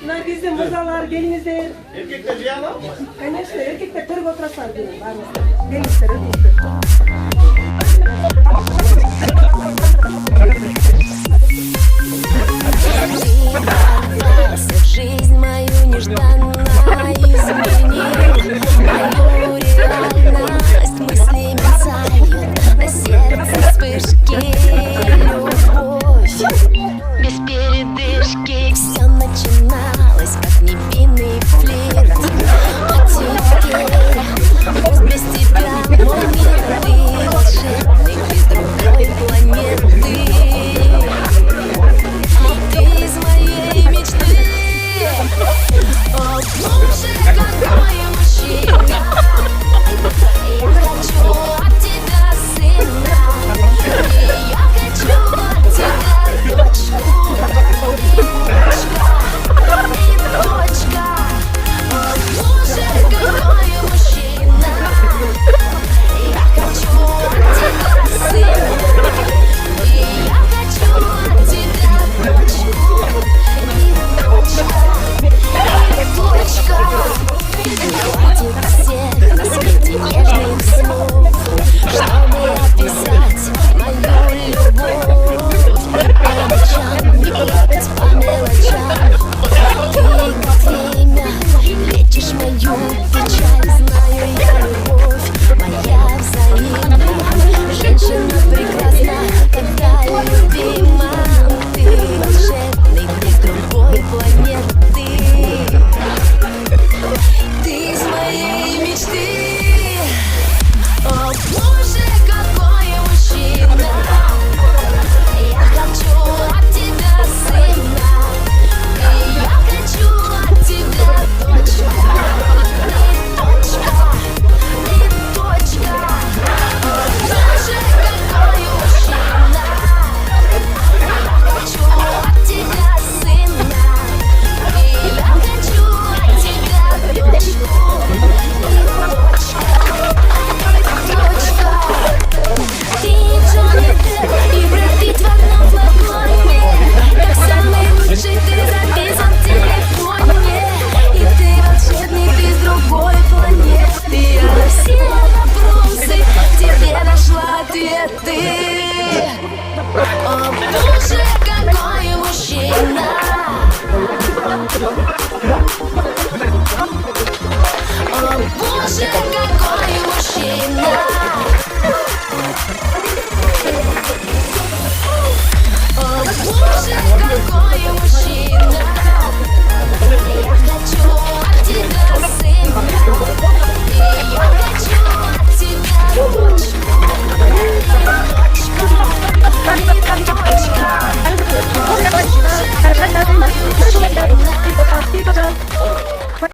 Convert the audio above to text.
Bunlar bizim muzalar, gelinizler. Erkekler ciğerler mi? Конечно, erkekler kırık oturasar diyor. Gelinizler, erkekler. Жизнь мою нежданно изменил, мою реальность мысли мерцают, на сердце вспышки, любовь без передышки. Все начиналось как невинный флирт, а теперь пусть без тебя мой мир ты волшебный, ты с другой планеты. Ты из моей мечты. О, боже, какой мужчина. Я хочу от тебя сына, и я хочу от тебя дочку. И дочка. О, боже, какой мужчина. Я хочу от тебя сына, и я хочу от тебя дочку. Хватит всех на свете нежных слов, чтобы описать мою любовь. По ночам не плакать по мелочам. Ты как время лечишь мою печаль. Знаю я, любовь моя взаимна. Женщина прекрасна, когда любима. Ты волшебный, ты с другой планеты. Ты из моей мечты. О, боже, какой мужчина. Я хочу от тебя сына, и я хочу от тебя дочку. И дочка, и дочка. О, боже, какой мужчина. Я хочу от тебя сына, и я хочу от тебя дочку. Ты Джонни Депп и Брэд Питт в одном флаконе. Как самый лучший ты записан в телефоне. И ты волшебник, ты с другой планеты. Я на все вопросы к тебе нашла ответы. О, боже, какой мужчина. О, боже,